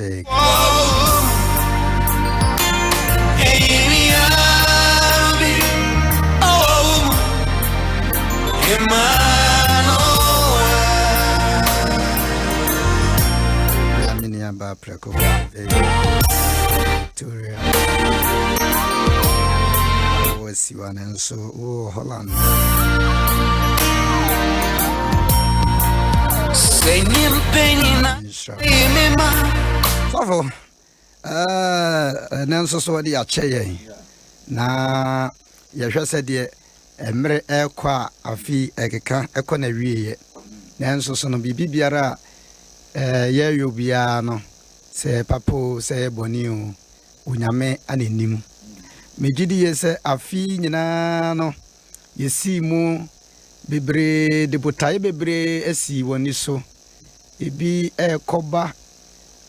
vague. Victoria. Was you and so Holland. Singing pain Nanso so de akyeye na yehwe se de emre ekwa afi ekeka ekọ na wieye nanso so no bibiara ye yobia no se papo se boniu unyame anenim megidi ye se afi nyina no yesi mu bebre de botaye bebre esi woni so ebi ekoba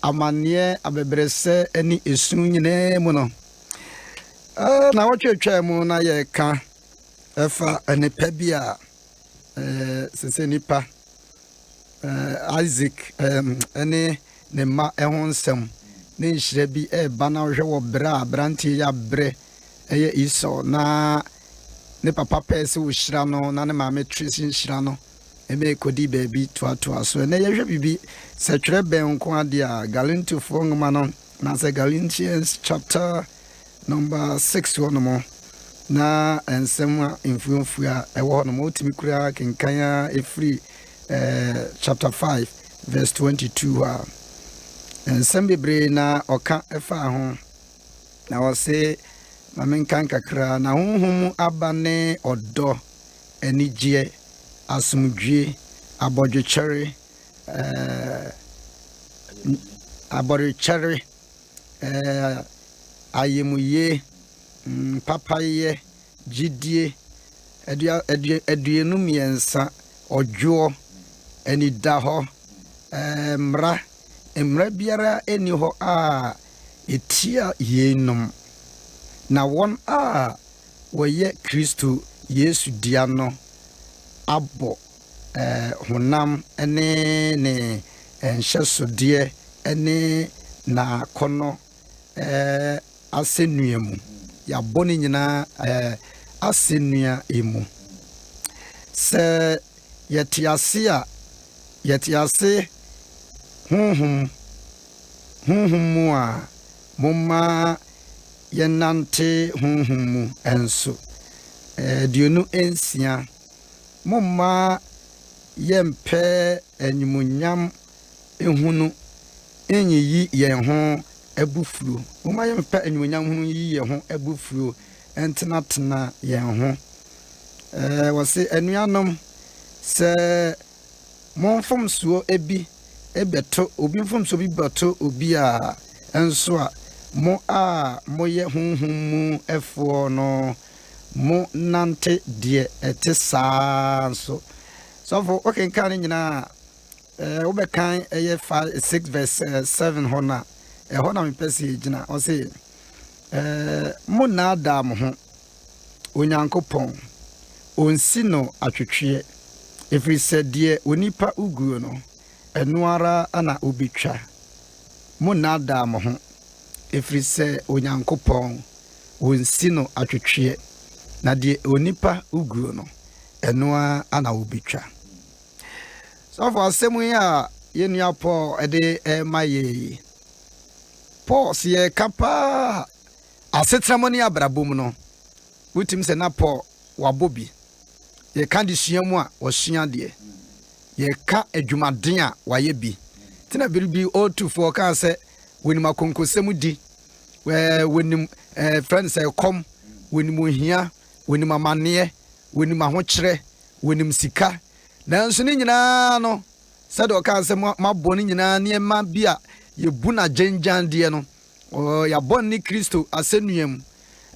amanie abebrese eni esu nyine mu no na wotwetwa mu na ye ka efa enipa bia sese nipa Isaac ene ne ma ehonsem ne nhire bi eba na hwe wo bra branti ya bre eye iso na ne papa pese wo hira no na ne maame tresi hira no eme kodi baby toa so na ye hwe bibi se twere ben nko ade a Galatians ngoma no na se Galatians chapter number 6 one mo na ensem influenfu a ewo no mo timi kura kenkanya efri chapter 5 verse 22 ensem bebre na oka efa ho na wo se mamenkan kakra na honhom abane odo enigye asumdwe abodwechere ayemuye papaye jidie eduenum yensa odwo eni daho mra biara eni ho a etia yenum na won a woye Kristo Yesu dia no abo honam ene ne enhyesode ene na kono asenuamu ya boni nyina asenua emu se yetiase honhom mu a mumma yenante honhom mu enso dionu ensia mumma yempe enyumunyam ehunu enyi yen ho abufuro mumma yempe enyumunyam hunu yi yen ho abufuro entenatena yen ho wose enuanom se monfom suo ebi ebeto obi mfom so bi beto obi a enso a mo a moye honhom mu efo no mo nante de etesa so for okay kan nyina wo be kan eye 6 verse 7 hona hona me pese gina o say mo na adam ho onyankopon onsi no atwetwe efri sedie onipa uguo no eno ara ana obitwa mo na adam ho efri se onyankopon onsi no atwetwe na de onipa uguo no eno ana obitwa so for asemu ya yenua Paul ede maye Paul sie kapa asetramoni abrabom no wutim se na Paul wabobi ye kan di suamu a osua de ye ka adwumaden a waye bi tina biribi o24 kan se wonim akonkosemu di wonim friends say kom wonim ohia wonim amane wonim ahokyere wonim sika nanso ni nyina no se do kan se maboni nyina ne ma bia ye buna genjan de no ya bonni Kristo asenuam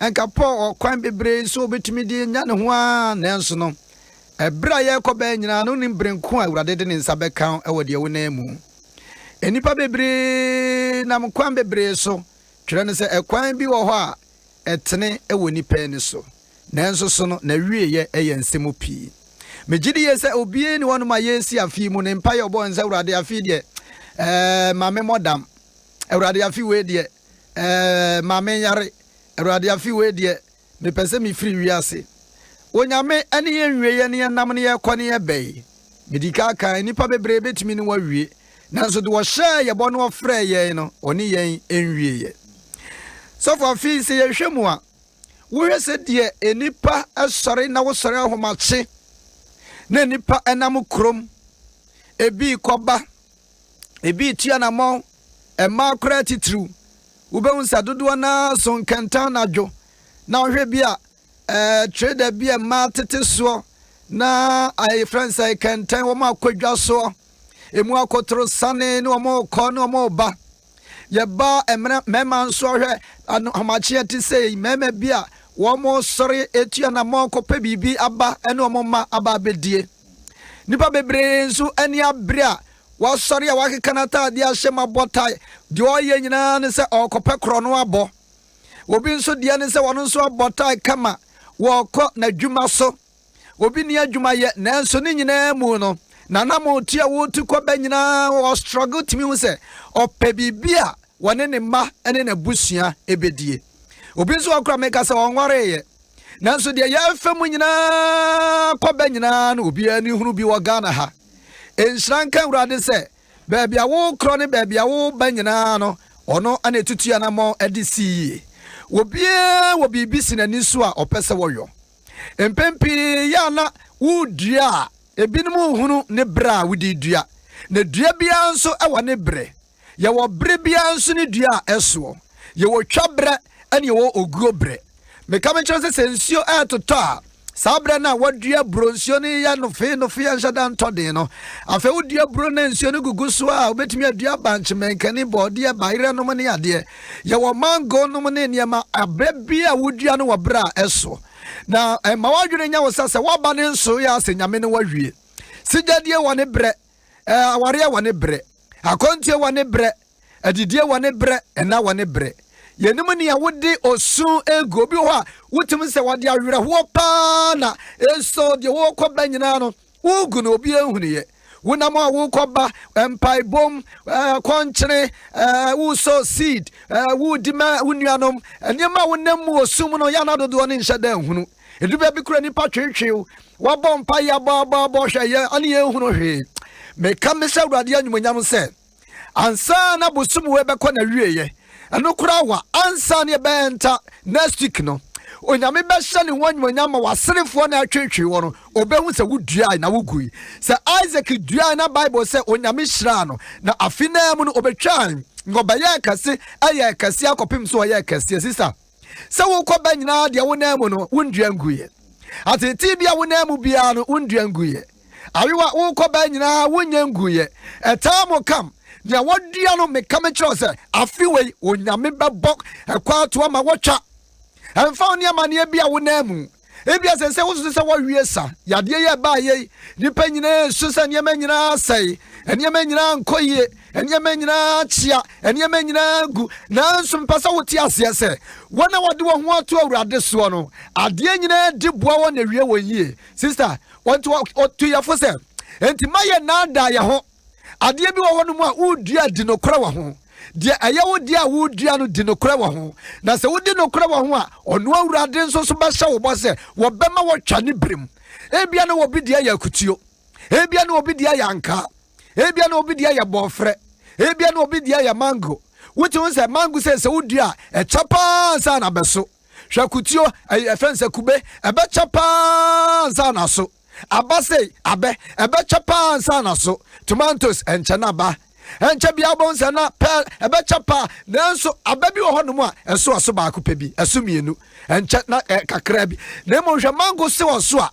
enka Paul kwan bebre so obetimi de nya ne ho a nanso no ebra ye koba nyina no ni brenko awurade de ne nsa kan e wode wo na mu enipa bebre na mkwan bebre so twere ne se ekwan bi wo ho a etene e woni pa ni so nanso so no na wie ye eye nsemu pi megidi ye se obie ni wonu ma yesi afi mu ne mpa ye obo nsa awurade afi de mame modam awurade afi we de maame yare awurade afi we de me pese me free wiase onyame ene ye nwie ne nam ne ye kɔ ne ye bɛyi medika kan nipa bebre betimi ne wawie nanso de wo hye ye bɔ no frɛ ye no oni yen enwie ye so for fi se ye hwemu a wo hwese de enipa asɔre na wo sɔre ahomache na enipa enam krom ebi kɔba ebi tia na mo ema kora titru wo be unsa dodo na so nkantan na dwo na hwe bia trader bia ma tete so na ai friends ai kantan wo ma kwadwa so emu akotro sane no mo kɔ no mo ba ye ba emre mema nso hwe amache ati sei mema bia wo mo sɔre etua na mo kɔpɛ bibi aba ene mo ma aba bedie nipa bebre nso ani abrea wa sɔre a wakeka na ta de ahye mabotai de oye nyina ne sɛ ɔkɔpɛ kro no abɔ obi nso de ne sɛ wɔno nso abotai kama wɔkɔ na dwuma so obi ni adwuma ye na nso ne nyina mu no na na mo tia wo ti kɔ ba nyina wo struggle timi hu sɛ ɔpɛ bibia wɔne ne ma ene na busua ebedie obi nso akora meka sɛ wɔnware ye nanso de ya fam nyina kɔ ba nyina na obi ani hunu bi wɔ Ghana ha enhranka urade sɛ baabi a wo kro ne baabi a wo ba nyina no ɔno ana tutua na mo edisi obi bibi sinani so a ɔpɛ sɛ wɔyɔ empempi ya na wudua ebinom hunu ne bra wudi dua na dua bia nso ɛwɔ ne bre ye wɔ bre bia nso ne dua ɛso ye wɔ twabre ane ye wɔ oguo bre meka me kyerɛ sɛ nsuo ɛtotɔ a sabre na wadua bronsio ne ya no fe ya nhyada ntɔden no afa wodua bro na nsuo ne gugu so a obetumi adua banche menkani bɔde bayire no ne ade ye wɔ mango no ne niema ababia wodua no wɔ bra ɛso na ma wadwene nya wo sase waba ne nso ya ase nyame ne wawie sigadie wɔ ne bre aware wɔ ne bre akontie wɔ ne bre adidie wɔ ne bre ɛna wɔ ne bre yenim ne ya wode osu ego bi ho a wotim se wode awere ho pa na eso de wo kɔba nyina no wogu no obi ehunu ye wonam a wo kɔba empai bom kɔnkyere wo so seed wo dima wonuanom enema wonam osum no ya na dodo ne nhyɛ da hunu eduba bi kura nipa twetwew wabɔ mpa ya bɔ hwɛ ye ane ye hunu hwe meka me sɛ awurade anyumonyam sɛ ansa na bosum we bɛkɔ na wieye eno kura wa ansa ne bɛnta next week no onyame bɛhyɛ ne wanyumonyam ma waserefo na atwetwe wo no obehu sɛ wodua na wogui sɛ Isaac dua na Bible sɛ onyame hyira no na afina mu no obetwan ngɔbɛyɛ kase ayɛ kase akɔpem so ɔyɛ kase sister sɛ wo kɔba nyina de wo na mu no wondua nguye atete bia wo na mu bia no wondua nguye awiwa wo kɔba nyina wonya nguye etamo kam ya wadua no meka me kyerɛ sɛ afiwei onyame bɛbɔ ɛkwa to ama wɔtwa ɛmfa wo ne amane bia wo na mu ebia sɛ wo so sɛ wɔwie sa yade yɛ ba yɛ nipa nyina so sɛ niema nyina sɛe niema nyina nkɔyie niema nyina kyia niema nyina gu nanso mpasa wo ti ase sɛ wɔna wɔde wo ho ato awurade so no ade nyina di boa wɔ na wie wɔ yie sister wɔnto to yɛfo sɛ enti mayɛ nada yɛ ho ade bi wɔ hɔ no mu a wodua di no kora wɔ ho de ɛyɛ wo dia wodua no di no kora wɔ ho na sɛ wodi no kora wɔ ho a ɔno awurade nso so bɛhyɛ wo bɔ sɛ wɔbɛma wɔtwa ne brem ebia no obi dia yɛ akutuo ebia no obi dia yɛ anka ebia no obi dia yɛ bɔfrɛ ebia no obi dia yɛ mango wotu sɛ mango sɛ wodua ɛkyɛ paa nsa na bɛso hwɛ akutuo ɛfɛn sɛ kube ɛbɛkyɛ paa nsa na so abase abe ɛbɛkyɛ paa nsa na so tomatoes ɛnkyɛ na ba enche bia bon se na pe ebe chapa nanso ababi wo hono mu a eso aso ba akopɛ bi eso mienu enche na kakra bi na mo hwe mango se wo so a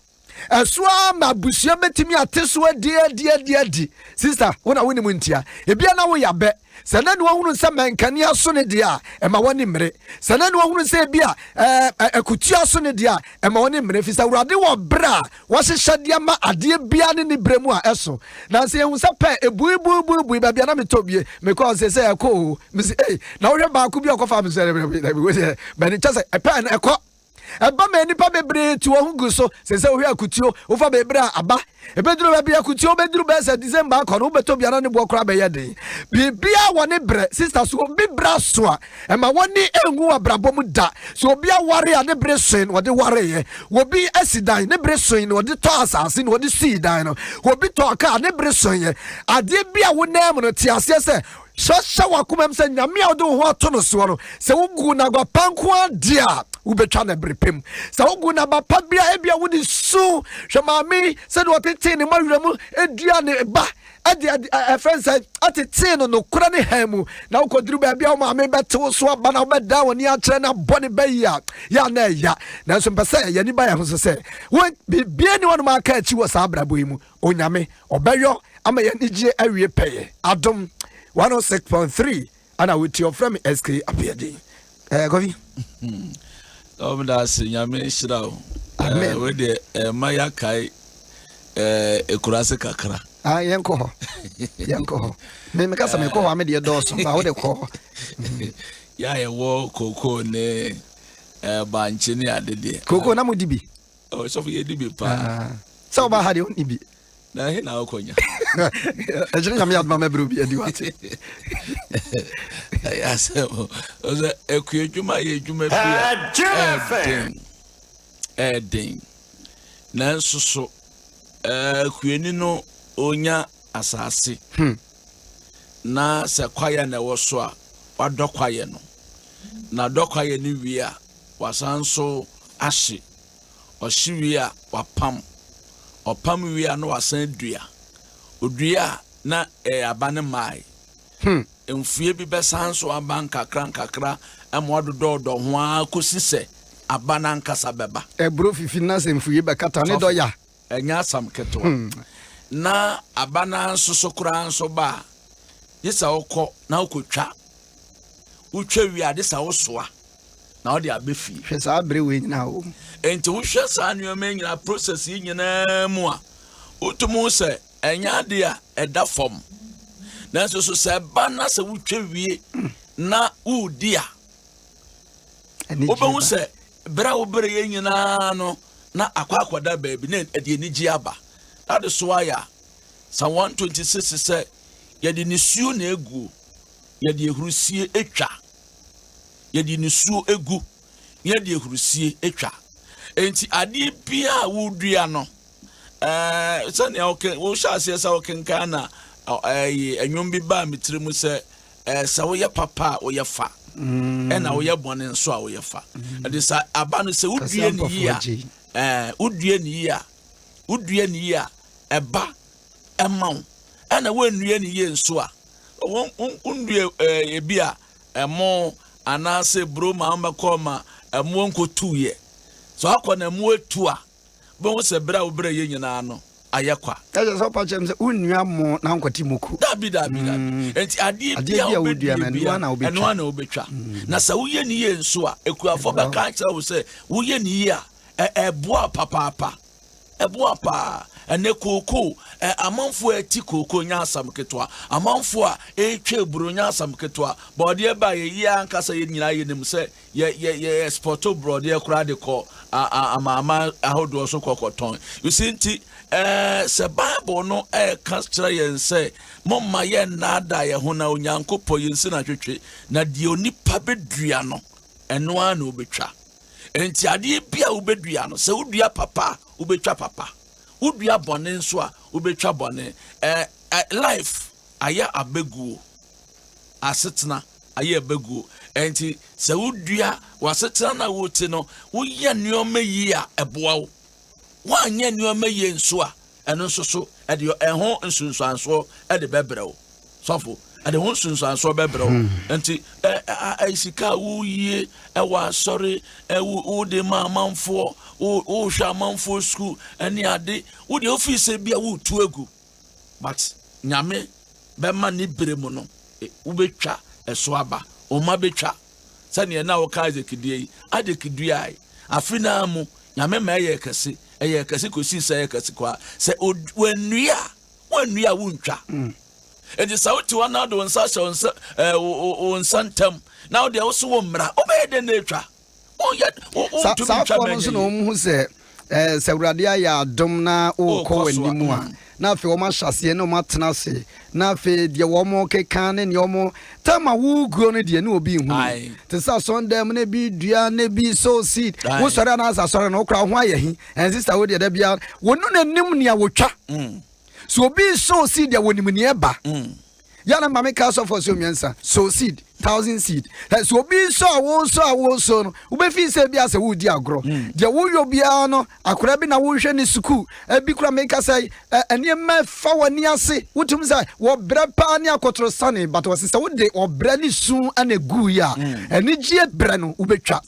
eso ama busua betimi ateso die sister wona woni mu ntia ebia na wo yabe se na ne wo hunu se menkane aso ne dia ema woni mmere se na ne wo hunu se bia akutu aso ne dia ema woni mmere fi sa urade wo bra wo hyehyɛ dia ma ade bia ne bremu a eso na se ehun se pe ebui ba bia na metobie because se ekɔ me se na wo hwe ba ko bi akɔfa me se be ni chese pe na ekɔ eba me nipa bebre ti wo hugu so se ohwe akutuo wo fa bebre aba ebeduru ba bia akutuo beduru be se December akọ no beto bia na ne bo kra be ye den bibia woni bre sister so bibra so a ema woni engu abrabom da so obi aware a ne bre so no de ware ye obi asidan ne bre so no de to asase no de see dan no obi to ka ne bre so ye ade bia wo na mu no ti ase se shasha wakumem se nyame odo ho ato no so no se wugu na gwa panko adia ubetwa na brepem se wugu na ba pabia ebia wudi su hwemami se do tete ne mawuramu edua ne ba ade friends atete no kura ne hamu na ukoduru ba bia o ma me bete so aba na obeda woni a kire na bone ba ya na ya na so mpese ya ni ba ya ho se won bibia ni wonu ma ka achi wo sa abrabo yi mu onyame obeyo ama ya nigye awie peye Adom 106.3 ana with your friend S.K Appiagyei. Govi. Das nyame shirao. Amen. We de maya kai ekurase kakra. Yenko ho. Yenko ho. Me kasa me ko ho ame de doso ba wo de ko. Ya ye wo koko ne banchi ne adede. Koko na mudi bi. Oh so ye di bi pa. So ba ha de oni bi. Na he na okonya. Ejiri nyame adma mebru bi adi wate. Ya se o ze ekuedwuma ye dwuma bi. Edin. Na nsuso kueni no onya asase. Na se kwaya na wo so a wadokwaye no. Na dokwaye ni wi a wasanso ahye. Ohye wi a wapam. Opam wi a no wasan dua. Odua na abane mai. Emfie bi besan so aban kakra amododo ho akosi se abana nkasa beba. Ebro fifi na se emfie be kata ne do ya. Enya sam ketwa. Na abana nso kura nso ba. Yesa okọ na okotwa. Utwa wi ade sa wosoa. Na odi abefi. Hwesa abre we nyina o. Enti wo hwe sa nneoma nyina process nyina mu a. Utumu se enya de a eda fom. Na so se ba na se wutwa wie na udi a. Obehu se bra wo bere ye nyina no na akwakwada baabi na ede nigi aba. That is why Psalm 126 say yede nisuo na egu yede ehurusie etwa. Yede nisuo egu yede ehurusie etwa. Enti ade bia wudua no sani wo sha ase sa okenka na enwom bi ba mitrimu se sa wo ye papa wo ye fa na wo ye bone nso a wo ye fa ade sa aba no se wudua ni ya eba emaw na wannua ni ye nso a wondua ebi a emo anase bro ma ambakoma emo nkotu ye so akona emo etu a bon se bra obra ye nyina no ayekwa eje so pa chem se unnua mo na nkwati muku dabi enti ade bia obedua na na obetwa na sa woye ni ye nso a ekuafo ba ka kira wo se woye ni ye a eboa papa eboa pa ene koko amanfo ati koko nya asam ketwa amanfo a etwe buru nya asam ketwa bode ba ye ankasa ye nyina ye nim se ye sporto brode kura de ko ama ahodo so kokoton you see nti se bible no ka kira ye se momma ye nada ye ho na onyankopo ye nsi na twetwe na de onipa bedua no eno ana obetwa enti ade bia obedua no se wodua papa obetwa papa udua bone nso a ubetwa bone life aya abegu asetena aya abegu enti se udua wasetena na wote no woye nneoma yi a eboa wo wanye nneoma yi nso a eno nso so ede ho nsunsuanso ede bebrɛw sofo ade ho nsunsuanso bebrɛw enti aisika wuye ewa sorry wo de mamanfo wo hwa manfo school eni ade wo de office bia wo tu egu but nyame be ma ni beremu no wo betwa eso aba o ma betwa sane na wo ka azekidie adekidie ai afina mu nyame ma ye kase kosi se kase kwa se wanua wo ntwa edi sauti wana do nsa sha onsa onsantam now de wo so wo mra obeyede na etwa South Koreans no who say Sauradia ya Adom na o ko enimu a na fe o ma hyase na o ma tena se na fe de wo mo keka ne omo tama wo gro ne de na obi hu te sa son dem na bi dua na bi so seed wo sori na asa sori na okra ho ayehi and sister wo de da bia wo no nanim ne a wotwa so obi so seed de wo nim ne eba yana mama cast of so miensa so seed 1,000 seed so obi so no ube fi se bia se wo di agro de wo yo bia no akora bi na wo hwe ni suku bi kura make say ene ma fa wani ase wotum say wo bre pa ni akotro sane but wo sister wo de wo bre ni sun ana gu ya ene gie bre no ubetwa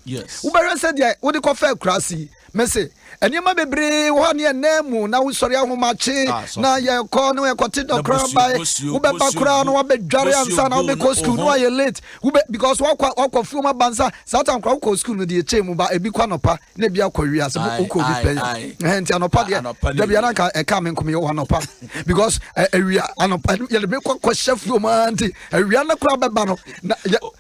ube re se de wo de ko fa krasi me say ene ma bebre wo ne enemu na wo sori ahomache na ye ko no ye kote do kra by ube pa kra no wo be dware ansa na wo be ko school no ye late because wakwa fuma bansa satan kwa ko school no de chemu ba ebi kwa nopa na bia kwa wi ase ko bi pe enti anopa de bia na ka e ka men komi wo anopa because ewia anopa ye de be kwa chef no manti ewia na kura beba no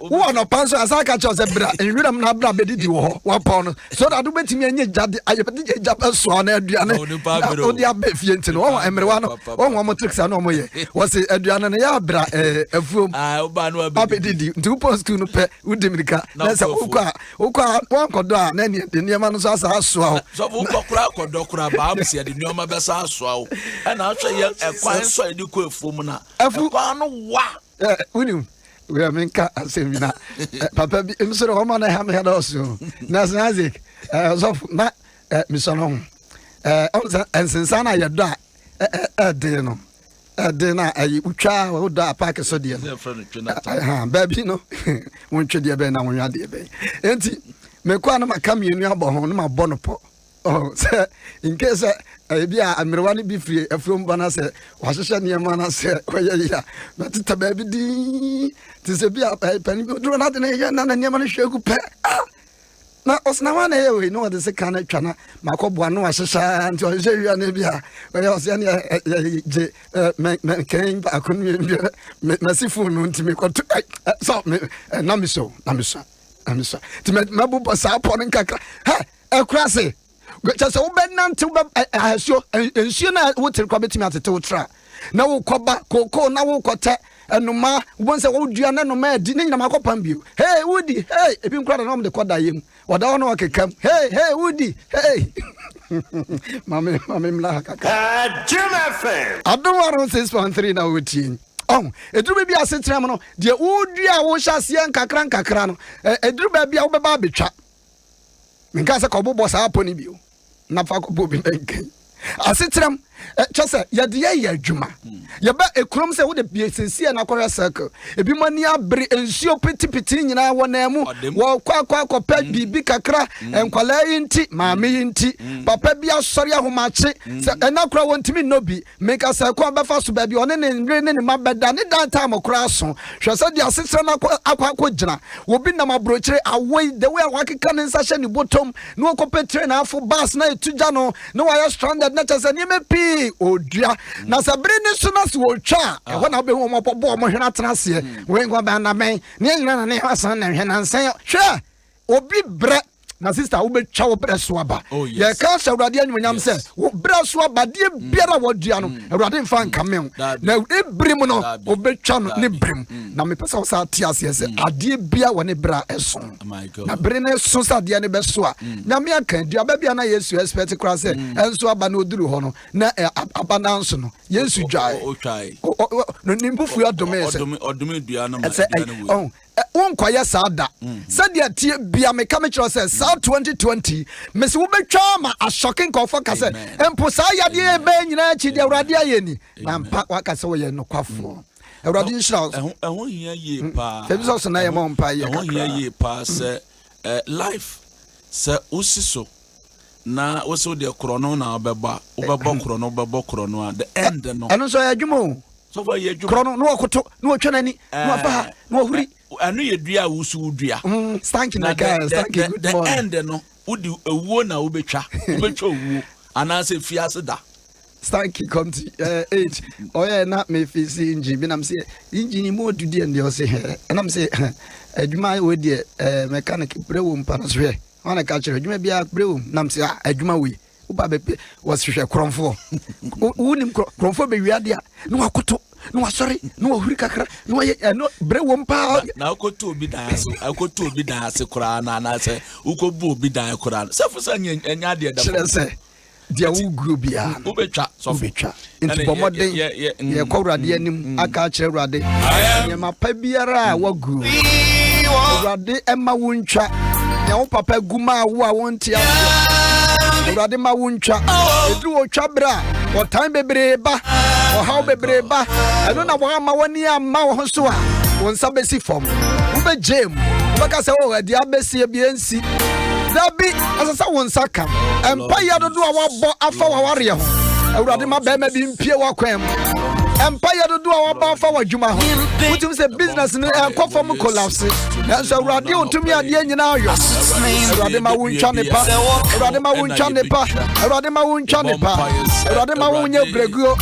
wo anopa so asaka cho se bra enwira na bra be didi wo wa pon so that do betimi anye jade ayepedi japa so na aduane o de abefie enti no wo emrewa no wo mo tricks na mo ye wo se aduane na ya bra afuom oba no abedi ntu post school no pe udemirika na se ukwa wan kodo a na ne niam no so asa aso a so ukwa kodo kura ba am se de niam be sa aso a na ahwe ye ekwan so edi ko efuom na ekwan no wa unim we amenka asemina papa bi msoro ho ma na ha me da oso na snazik so na misono on ensensa na ye do a de no de na ayi utwa wo da park so de no baby no won twe de be na won de be enti me kwa na maka mienu abo ho na mabo no po se in case bia amerwa ni bi free afrom bana se wahehye niema na se koye ya na tita baby di ti se bia pani bi do na de na niema no hweku pe na osna wana yewe no de se kana twana makoboa no ahehya nti ohye wi na bia we ose na je me ken ba kunu bia me sifu no nti me koto so na miso ti me bu sa pon nkakra ha ekrase just wo benante wo ahasio ensuo na wo tirikwa betimi atete wo tra na wo koba koko na wo kote enuma wo nse wo dua na no ma di ne nyina makopam bio hey wudi hey ebi nkura na no de koda yem oda wo no wakekam hey wudi hey mame mla kaka Adom 106.3 na wuti eduru bia asetrem no de wudua wo hyase nkakra no eduru bia wo beba betwa minka se ko bobo sa aponi bio na fa ko bobi nken asetrem chese ye de ye adwuma ye ba ekrom se wo de bia sensie na kwara circle ebi mani abre ensuo pitipiti nyina wo na mu wo kwa pa bibi kakra enkwala yinti maame yinti papa bia sori ahomache se enakura wontimi nobi minka se ko ba fa so ba bi one ne mabeda ne dan time kura so hwese de asetrem akwa gina wo bi na mabrochire awoi the way wakeka ne nsa hye ni bottom no okopetre na afo bus na etuja no no wire stranded na chese ni mepi odua na sabre ni so na se wotwa ho na be ho mo bobo mo hwena tena se we ngwa ba na men ne nyina na ne hasan na hwena nsan hwe obi bre na sister wo betwa wo bre so aba ye ka Awurade anyunyam se wo bre so aba de biara wo dua no Awurade mfa nkamen na ebrim no wo betwa no ne brim na me pesa wo sa tiase se ade bia wo ne bra eso na bre ne so sa de ne be so a na me aka dua ba bia na Yesu expect kra se enso aba na oduru ho no na aba na nso no Yesu dwai no nimbufu ya dome se odome dua no ma unkwaya sada sadia tie bia me ka me kiro se sa 2020 mesi wo betwa ma a shocking confo ka se empo sa yade e be nyina chi de Awurade ayeni na mpa waka se wo ye nokwafo Awurade nshira ehun hia ye pa se bi so na ye mo mpa ye ehun hia ye pa se life se usiso na wo de krono na obeba krono the end no eno so ya dwumo so for ye dwumo krono no okoto no otwenani no afa no ohuri anu ye dua wusu dua stank na guys thank you good morning the end no udi ewuo na obetwa owuo anase fiase da stank come to 8 oya na me fisi engine bi na me say engine mo dudi and you say and I'm say adwuma we dey mechanic pre wo mpa no so wana ka chere adwuma bia brew nam se adwuma we uba be was hwehwe kronfo unim kronfo be wiade a no wakoto no wasori no wahuri kakra no no brew mpa na akoto obi dan ase kura na se ukobu obi dan kura se fo sa nya de da chere se dia wo group bia ubetwa so betwa into bomoden ye kwurade anim aka chere urade ye mapa biara wa group urade ema wo ntwa ya wo papa guma wo a wontia urade ma wo ntwa edu wo twa bra wo tan bebreba wo haw bebreba eno na wo ma woni ama wo so a won sa besi fom wo be jem wo ka se wo adi abesi e bi ensi dabi asasa won sa kam empire dodo a wo bo afa wa ware ho urade ma be ma bi mpie wa kwam empire dodo a wo bo afa wa dwuma ho wutum se business no kwafom collapse na so urade ontumi ade nyina ayo urade ma wo ntwa ne pa urade ma wo ntwa ne pa urade ma wo ntwa ne pa urade ma wo nye breguo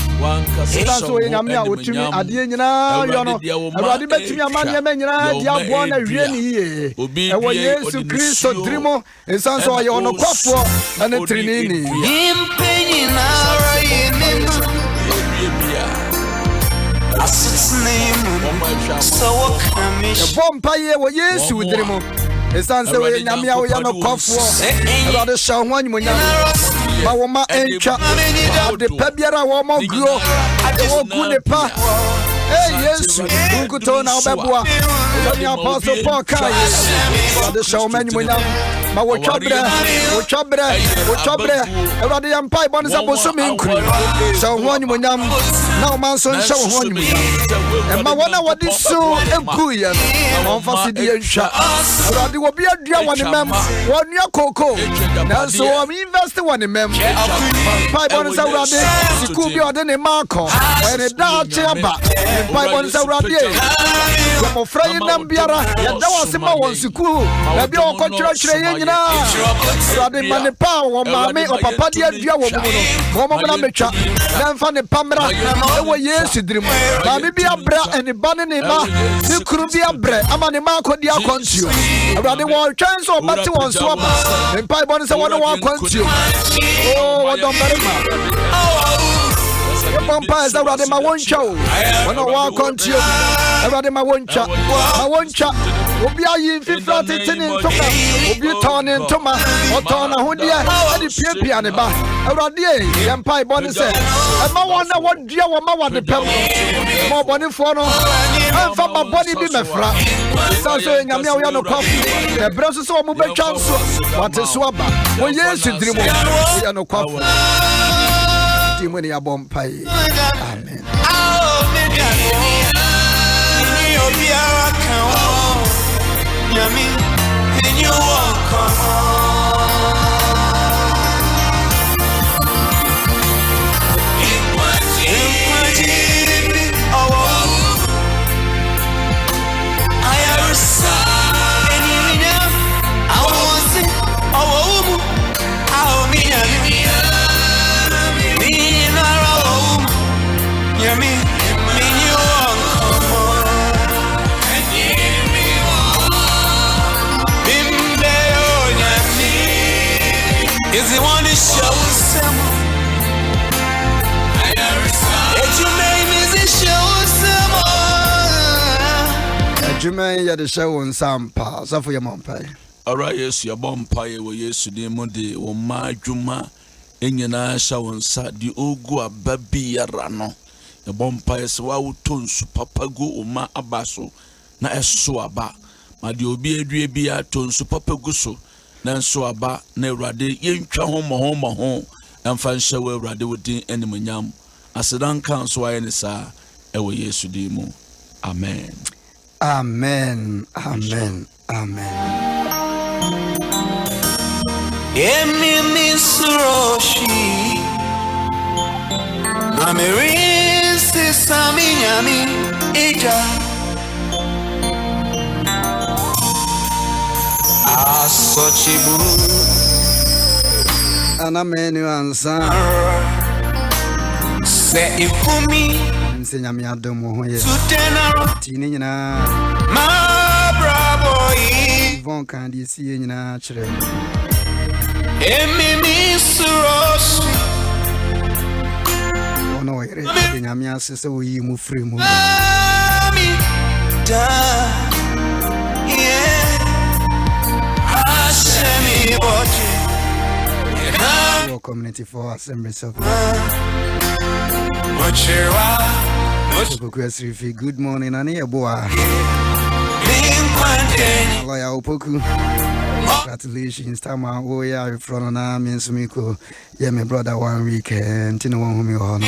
na so nyame a wotumi ade nyina ayo no urade betumi amane me nyina dia bo na wie ni ye ewo Yesu Kristo drimo ensanso ayo no kwafo na trinini impenyi na rayininu asits name so kamish bompa ye wo Yesu drimo ensanso we nyame a wo ya no kwafo urade sha ho anyunya ma wo ma entwa ade pa biara wo ma guo ade wo gu ne pa Yesu unkuto na obeboa ni apostle Paul kai ade sha o anyunya ma wo twabre urade ya mpai bon sa bosumi nkuri sha ho anyunya na o man so sha ho anyunya e ma wona wodi so eguye no on fa sidi ensha urade wo bia dua woni mem woni akoko na so o invest woni mem pai bon sa urade siku bi ode ne mako we ne da che aba pai bon sa urade mo frai nam biara ya da wase ma won siku na bi o ko chire ye nyina urade ma ne pa wo mame o papa dia dua wo mu no mo na metwa na mfa ne pamra e wo Yesu dirim ma me bia bra eni bane ne ma ni kuru bia bre ama ne ma ko dia kontio urade wo twan so bate won so aba pai bon sa won wo kontio oh wo don bare ma Pampa is already my one show. When I walk on you, already my one shot. My one shot will be a yin 50 in Toma, will be torn in Toma, or torn a hundia, and the P on the back. Already, Empire Bonnie said, and my wonder what dear one more the pebble. More bonnie for no, and from my body be my flat. Sounds saying I'm no coffee. The brother saw move chance. What a swabber. Well, yes, you dream. We are no coffee. When you are born pie. Amen. Is the one that shows some? That you name is it shows some? That you may ya the show on some pa. So for your mom pay. Alright, yes, your bomb pie wo yes de mode o ma dwuma enyina show on sa di ogu ababi yara no. Your bomb pie se wa utonsu papa go o ma abaso na eso aba. Ma di obi edue bia tonsu papa go so. Nanso aba na Awurade yentwa ho amfa nhyɛ wo Awurade wodin animonyam asedan kan so aye ne saa ɛwɔ Yesu din mu amen amen amen amen Emi suroshi Amerisi saminyami ija Asochibu Anamenu ansa Se ifumi Nsenya mi Adom Ahengua Sutenaro Tini nyina Ma bravo on can you see in a children? Oh no, I'm sister, we move free. Community for assemblies of good morning, and boy. Lawyer Opoku. Congratulations, Tama. Oh, yeah, from an means Miko. Yeah, my brother 1 week and Tino whom you honor.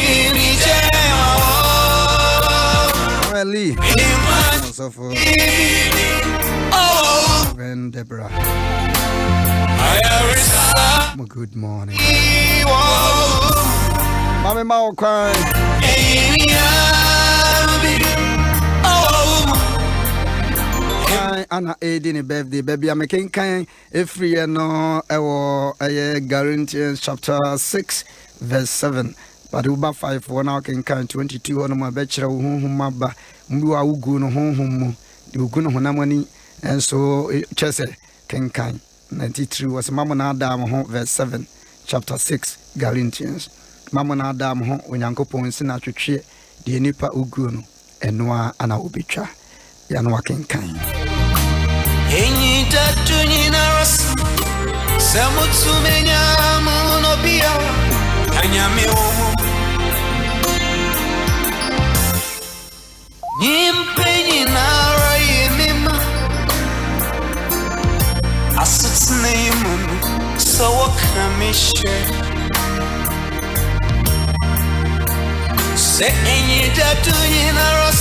Well, Lee. Also for Reverend Deborah. Good morning. Mommy Mao crying. Anna aiding a birthday, baby. I'm making kind every year no Galatians chapter 6, verse 7. But Uba 5 1 hour can count 22 on my bachelor maba Mua Uguno home the Uguno Honamani and so Chese can kind. 93 was Mamma Adam home verse 7 chapter 6 Galatians Mamma Adam home when Uncle Pons in our tree the Nipa Uguno and Noa Anna Ubicha Yanwa can kind. Enyi tatu naras Samutsumenya munobia Anyame omo Nimpenyi nara yemima Asitsne imunu Sawakamishe Se enyi tatu naras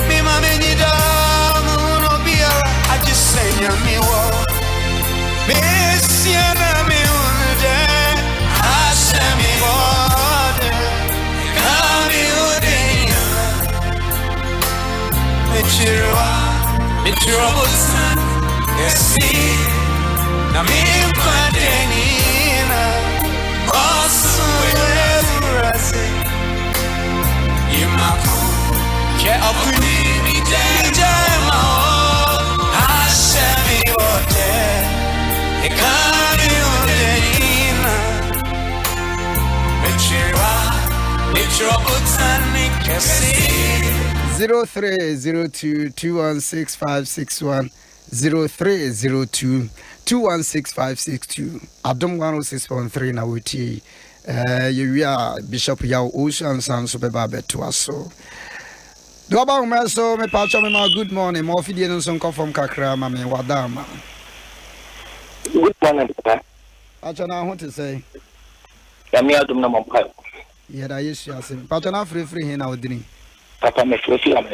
Mima menyi damu I just say me wo Messiana me unde I say me wo Kami ude Me troubles Yesi Na me mpandenina Osu urase Yimaku Ke apuni Nijema Zero 302-216-561 0302-216-562 Adom 106.3 na wuti you are Bishop Yao Ocean San Superbabe to us so do about me so me pacho me ma good morning mo fidie no so nko from kakra ma me wadama good morning papa pacho na ho to say ya me adom na mo pa yeah da yesu asim pacho na free here na odini papa me free am.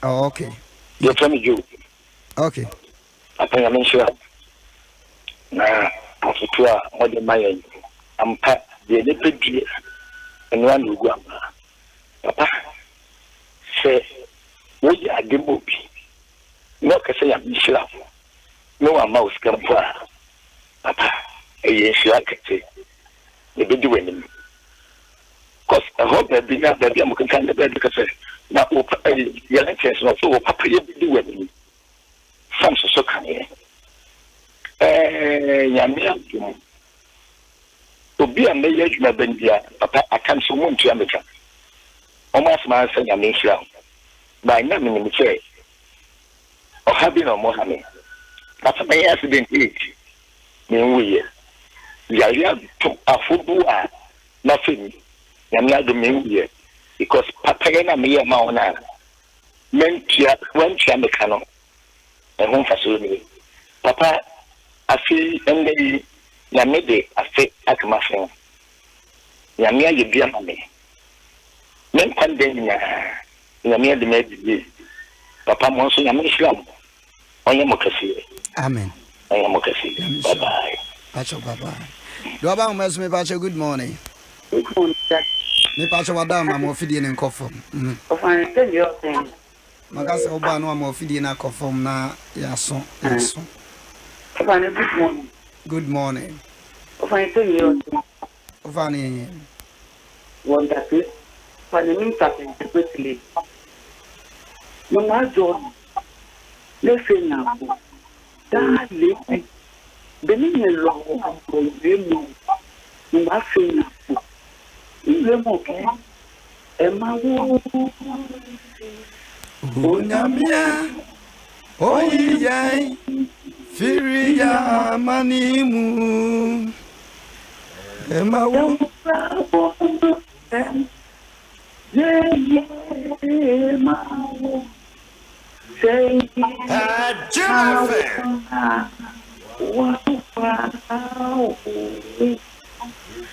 Oh okay you tell me you okay papa ya me sure na afutua mo de mayen ampa de ne pedie enwa na ugu ampa papa se wo ya demobi no ka se ya mishira no wa mouse kan fa papa e shira kete e be di wenim cause I hope that be na that am kan kan da be ka se na o ya na chance no so papa ye be di wenim sam so kan ye ya me am obi a me ye adwuma bandia papa akan so mo ntua meka almost my son, I mean, by name in the chair. Or having no more honey. But my accident is mean we Yalia took a football nothing. I'm not the main year because Papagana me a mauna meant one chamecano and home facility. Papa, I feel and they Yamede, I say at my friend. Yamia, you be a mammy. Men pandemia na me de me papa mo so ya me islam onye mokasi amen onye mokasi bye bye do about me pacho good morning sir. Me pacho wadama mo fidie ne nkofom Ofan tell you thing magasa oba no mo fidie na kofom na yaso Ofan good morning Ofan tell you ofan wonderful for the means of quickly. No more joy. Let's say now. Darling, being a long problem, you are feeling even okay. Emma, Unyamia, Oye, Firia, Manimu, Emma,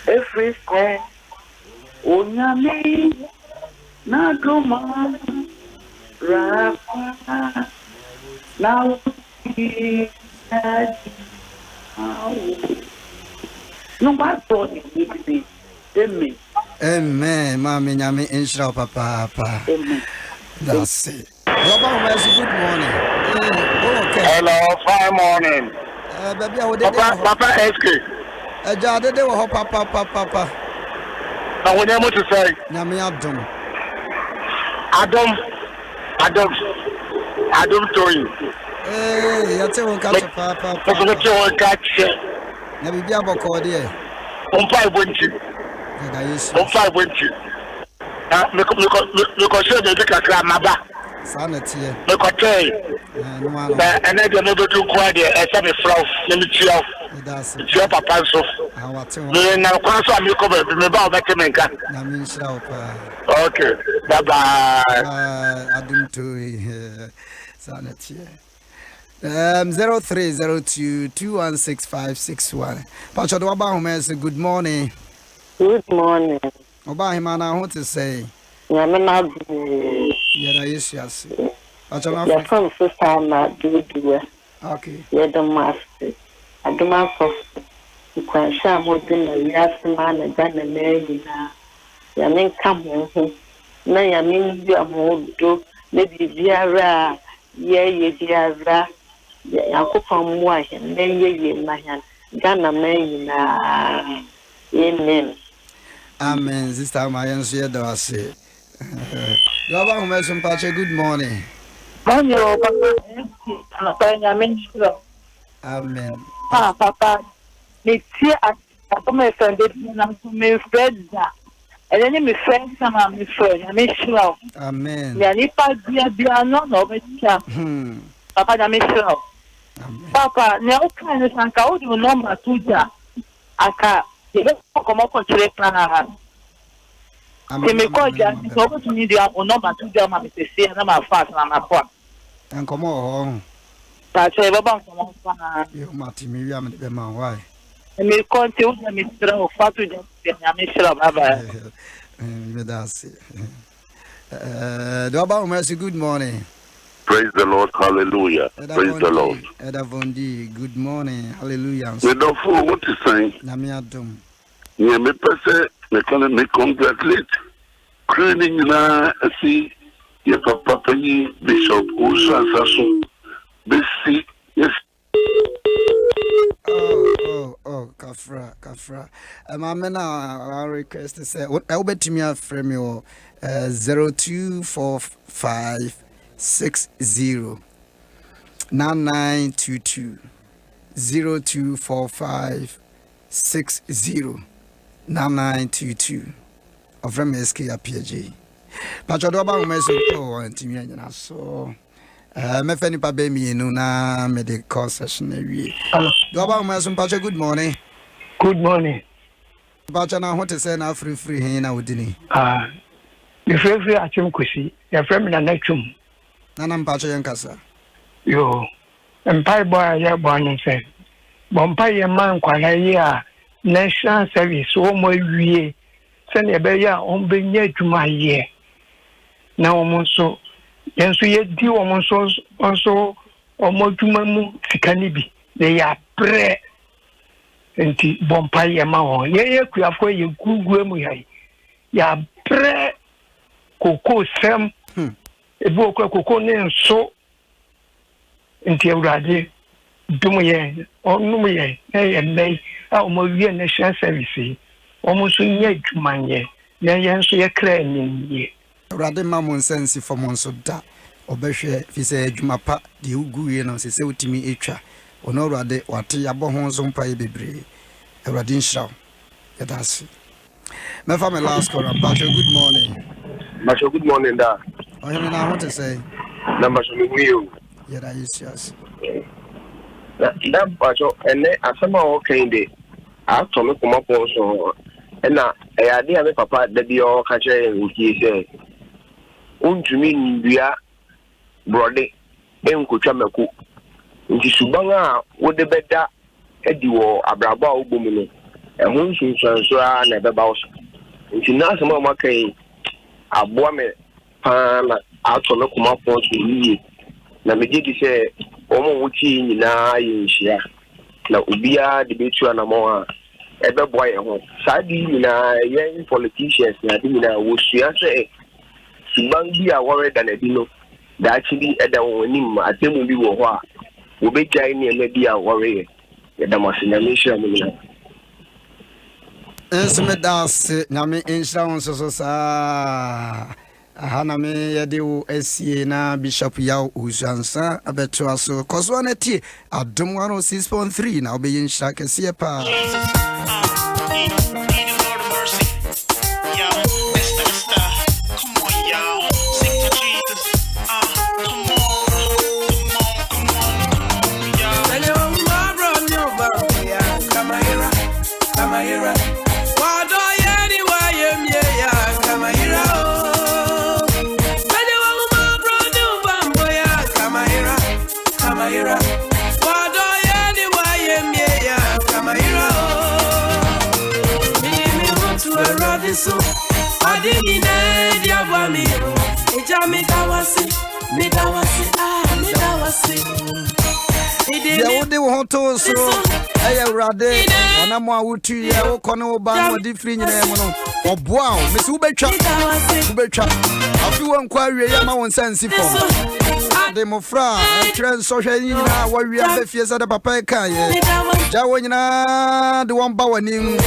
every day, Unyami, Nagoma, Rafa, now no matter Amen, Mammy, Yami, Inshra, Papa. That's it. Good morning. Okay. Hello, fine morning. Baby, I would Papa S.K. Jade, they were Papa. I would able to say, Yami Adom. Adom to you. You tell catch Papa. Catch. Never be about Cordia. On 5 winches. On 5 winches. Because they take a clam, Sanity. look at and then another 2 quarter as a flow. Let me chill. That's it. Chill, Papa. So, now, Consul, you cover me about that. Okay, bye bye. I didn't do sanity. 0302216561. Pastor Obahoma, good morning. Good morning. Obahima, I want to say. Yamina, Yes. you're from first time at do. Okay. You're the master. I do my first. You can share more than a last man and then a lady now. Yamin come home. No, Yamin, you are more do. Maybe Viara, Viara. Yanko from White and then ye in my hand. Ghana may. Amen. Amen. This time I answer the say. Good morning. Amen. Papa, me see at my friend, me friend, and then me friend, some me friend, I miss you. Amen. Yanipa, dear, no, Papa, I miss you. Papa, no kind of sanka, you know, my tuja. Aka, you don't come up on Chile. Me call you, so to me, they are no matuja, my see, and I'm a fast, and I'm a pot. And come on. That's a about you, MultiMedia Group, why? And me continue, Mr. Fatu, and I miss you. That's it. Good morning. Praise the Lord, hallelujah. Praise the Lord. Edavondi, good morning, hallelujah. We don't know what to say. Namiadum. Yeah, me person, me congratulate. Cleaning na see your papa Bishop Usa Sasu. Bisi, yes. Oh, Kafra. I request to say, I'll bet me a frame your 024560 9922 024560 9922 of from S.K Appiagyei. Pastor Adom Ahengua and Timmy so me feni pa be mi nu na me de concession awie. Adom Ahengua Pastor, good morning. Good morning. Pastor, na what to say na free hin na wodini. The free achim kwesi. Ya frame na natum. Na Pastor yankasa. Yo. Empai boy ya born say. Bompa ye man kwala ye a national service wo mo wie. Se ne be ya on be nya adwuma ye. Na wo mo so yenso ye di wo mo so omo adwuma mu sika ni bi. Ne ya pre enti bompa ye ma wo. Ye kuafo ye gugu mu ya pre koko sem ebu okwa koko ne nso enti awurade dum ye onum ye ye nei a omo wie national service omo so nya adwumanye na ye nso ye kra ni ye awurade ma mo nsensi fo mo nso da obehwe fi se adwuma pa de ugu ye no se utimi etwa ono urade wate yabo ho nso mpa bebre urade nshira yadasi me fa me last call Pastor good morning. Masho good morning da. Oh you know what to say Na masho me you. Yada yes Na bajo ene asema o kende ato me kuma po so na ade a me papa da bi o ka kire nki se untumi ndua brode enkotwa mako nti suban a wode beda edi wo abraba obomu no ehun sunsunso a na beba wo nti na asema ma kai aboa me pa na ato me kuma po so ni na me di se omo wuti nyina yinhia na obia de betu anamo a ebe boy ho sadi nyina yen politicians na di nyina wo sua se suban bi a wore da na di no da actually eda wonim atemu bi wo ho a wo be jai ne eme bi a wore ye da masenya me hia me na Esme das nyame insurance so sa ahana me yede wo asie na bishop yaw usansa abeto aso koso na tie Adom 106.3 na obeyin nhira kese pa So I didn't know what me. Me ya wode wo hoto so eya urade ona mo awutu ya wo kono wo ba no di free nyina mu no oboa o mesi wo betwa afi wo nkwa awie ya ma won sansi fo de mo fra tren so hwe nyina wo wi abefie sa de papa kan ye ja wo nyina de won ba wanim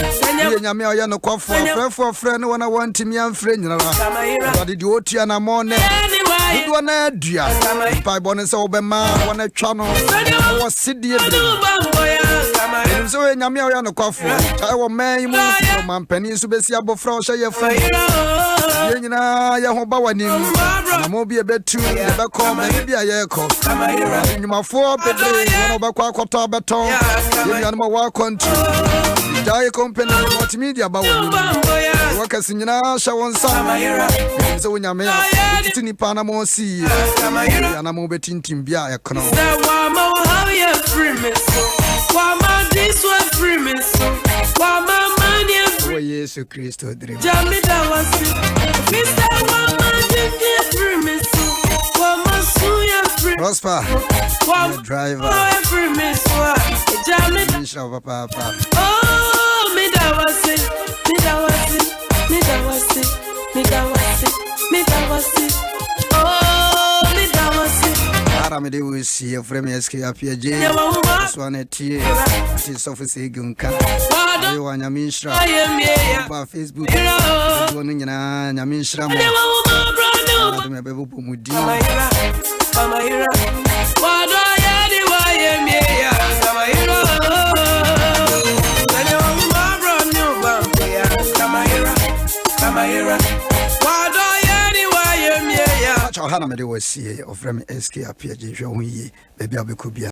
ye nyame oya no kwafo frɛ no wona wantimi amfrɛ nyina ra de otua na mo ne do na adua pa bo ne se wo be ma wona twa no wo sidie bre em so ye nyame oya no kwafo ta wo man mu mampani so besi abofra o hye ye fo ye nyina ye ho ba wanim na mo bi e betu e be ko be bi aye ko nyumafo bedre wona obakwa akoto beton ye nyana mo wa kontu dai company MultiMedia ba wanim wakasi nyina hye won sa em so nyame ya tini pa na mo si ya na mo betintim bia e kono oh Yesu Kristo dream Prosper driver papa oh me da wasi Ara me de wo si Pastor S.K Appiagyei so na tie ati sofisi gunka ayo anyamishra ba Facebook do no nyina anyamishra mo Adom me bebo pomudi Hana me de wo sie Pastor S.K Appiagyei hwe ho yi bebia bekobia